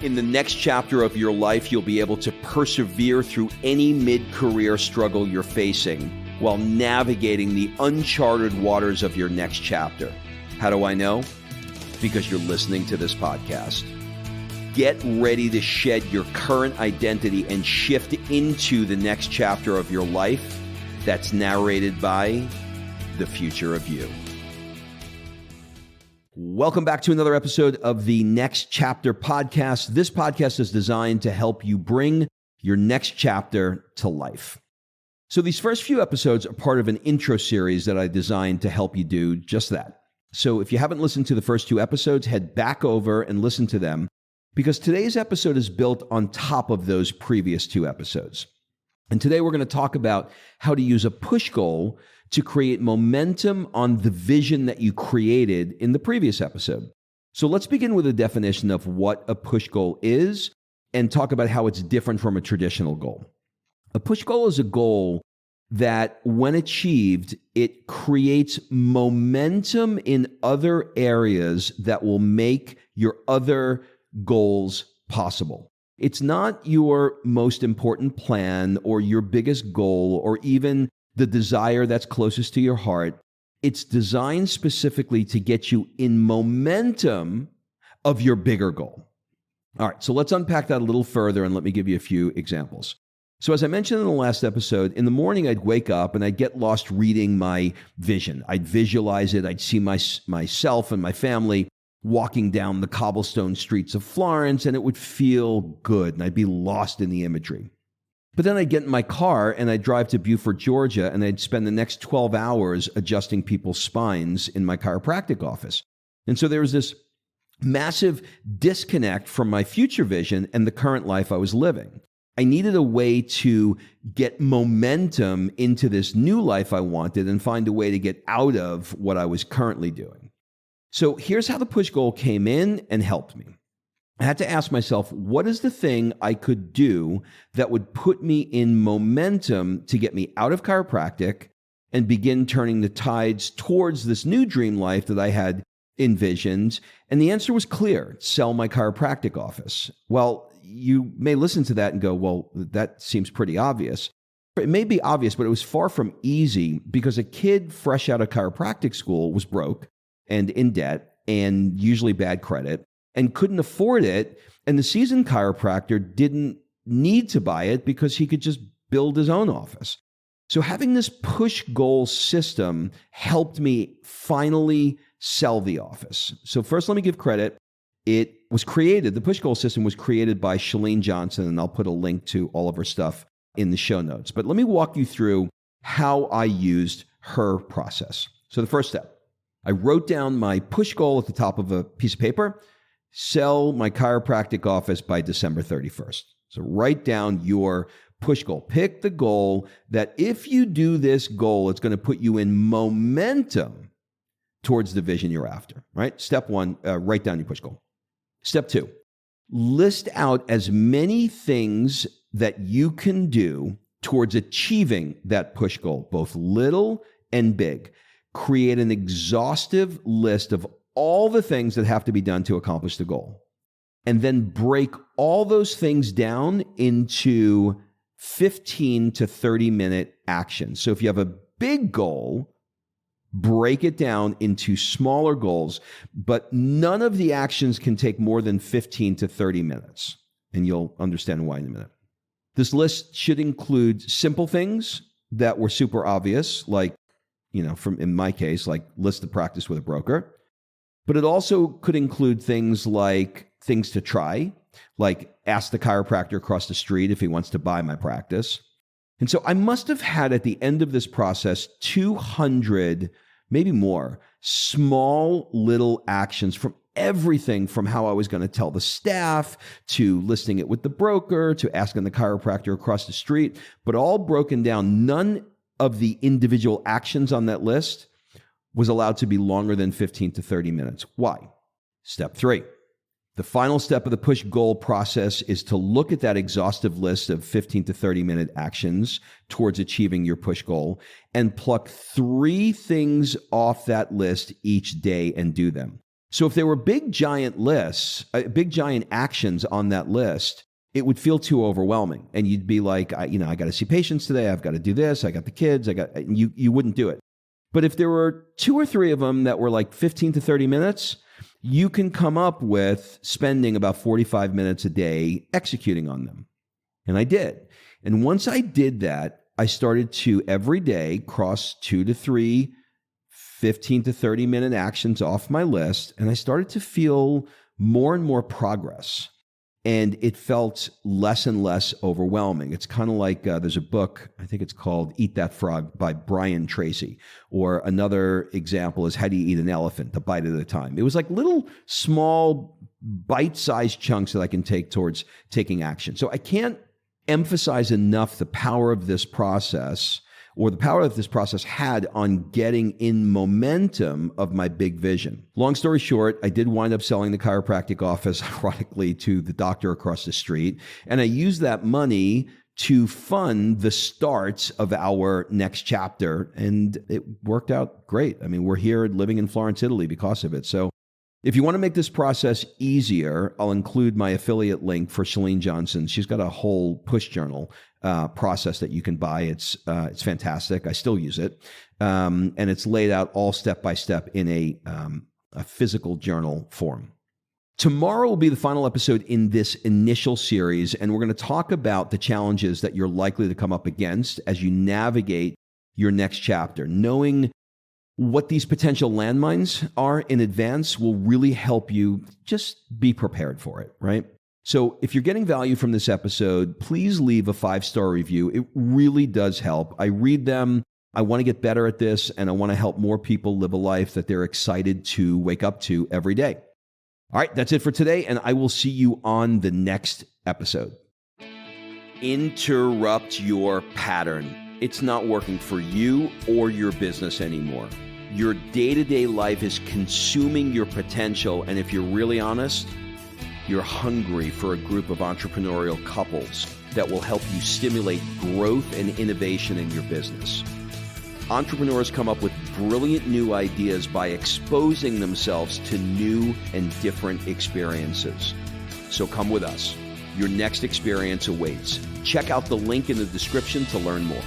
In the next chapter of your life, you'll be able to persevere through any mid-career struggle you're facing while navigating the uncharted waters of your next chapter. How do I know? Because you're listening to this podcast. Get ready to shed your current identity and shift into the next chapter of your life that's narrated by the future of you. Welcome back to another episode of the Next Chapter podcast. This podcast is designed to help you bring your next chapter to life. So these first few episodes are part of an intro series that I designed to help you do just that. So if you haven't listened to the first two episodes, head back over and listen to them, because today's episode is built on top of those previous two episodes. And today we're going to talk about how to use a push goal to create momentum on the vision that you created in the previous episode. So let's begin with a definition of what a push goal is and talk about how it's different from a traditional goal. A push goal is a goal that, when achieved, it creates momentum in other areas that will make your other goals possible. It's not your most important plan or your biggest goal or even the desire that's closest to your heart. It's designed specifically to get you in momentum of your bigger goal. All right, so let's unpack that a little further and let me give you a few examples. So as I mentioned in the last episode, in the morning I'd wake up and I'd get lost reading my vision. I'd visualize it. I'd see myself and my family walking down the cobblestone streets of Florence, and it would feel good, and I'd be lost in the imagery. But then I'd get in my car and I'd drive to Beaufort, Georgia, and I'd spend the next 12 hours adjusting people's spines in my chiropractic office. And so there was this massive disconnect from my future vision and the current life I was living. I needed a way to get momentum into this new life I wanted and find a way to get out of what I was currently doing. So here's how the push goal came in and helped me. I had to ask myself, what is the thing I could do that would put me in momentum to get me out of chiropractic and begin turning the tides towards this new dream life that I had envisioned? And the answer was clear: sell my chiropractic office. Well, you may listen to that and go, well, that seems pretty obvious. It may be obvious, but it was far from easy, because a kid fresh out of chiropractic school was broke and in debt and usually bad credit, and couldn't afford it, and the seasoned chiropractor didn't need to buy it because he could just build his own office. So having this push goal system helped me finally sell the office. So first, let me give credit. It was created, the push goal system was created by Chalene Johnson, and I'll put a link to all of her stuff in the show notes. But let me walk you through how I used her process. So the first step, I wrote down my push goal at the top of a piece of paper: sell my chiropractic office by December 31st. So write down your push goal. Pick the goal that, if you do this goal, it's going to put you in momentum towards the vision you're after, right? Step one, write down your push goal. Step two, list out as many things that you can do towards achieving that push goal, both little and big. Create an exhaustive list of all the things that have to be done to accomplish the goal. And then break all those things down into 15 to 30 minute actions. So if you have a big goal, break it down into smaller goals, but none of the actions can take more than 15 to 30 minutes. And you'll understand why in a minute. This list should include simple things that were super obvious, like, in my case, like list the practice with a broker. But it also could include things like things to try, like ask the chiropractor across the street if he wants to buy my practice. And so I must have had, at the end of this process, 200, maybe more, small little actions, from everything from how I was going to tell the staff, to listing it with the broker, to asking the chiropractor across the street, but all broken down. None of the individual actions on that list was allowed to be longer than 15 to 30 minutes. Why? Step three. The final step of the push goal process is to look at that exhaustive list of 15 to 30 minute actions towards achieving your push goal and pluck 3 things off that list each day and do them. So if there were big giant lists, big giant actions on that list, it would feel too overwhelming. And you'd be like, I got to see patients today. I've got to do this. I got the kids. You wouldn't do it. But if there were 2 or 3 of them that were like 15 to 30 minutes, you can come up with spending about 45 minutes a day executing on them. And I did. And once I did that, I started to every day cross 2 to 3 15 to 30 minute actions off my list. And I started to feel more and more progress. And it felt less and less overwhelming. It's kind of like there's a book, I think it's called Eat That Frog by Brian Tracy. Or another example is How Do You Eat an Elephant, a bite at a time. It was like little small bite-sized chunks that I can take towards taking action. So I can't emphasize enough the power of this process, or the power that this process had on getting in momentum of my big vision. Long story short, I did wind up selling the chiropractic office, ironically, to the doctor across the street. And I used that money to fund the start of our next chapter. And it worked out great. I mean, we're here living in Florence, Italy because of it. So if you want to make this process easier, I'll include my affiliate link for Chalene Johnson. She's got a whole push journal process that you can buy. It's fantastic. I still use it. And it's laid out all step by step in a physical journal form. Tomorrow will be the final episode in this initial series, and we're going to talk about the challenges that you're likely to come up against as you navigate your next chapter. Knowing what these potential landmines are in advance will really help you just be prepared for it, right? So if you're getting value from this episode, please leave a 5-star review. It really does help. I read them. I want to get better at this, and I want to help more people live a life that they're excited to wake up to every day. All right, that's it for today, and I will see you on the next episode. Interrupt your pattern. It's not working for you or your business anymore. Your day-to-day life is consuming your potential, and if you're really honest, you're hungry for a group of entrepreneurial couples that will help you stimulate growth and innovation in your business. Entrepreneurs come up with brilliant new ideas by exposing themselves to new and different experiences. So come with us. Your next experience awaits. Check out the link in the description to learn more.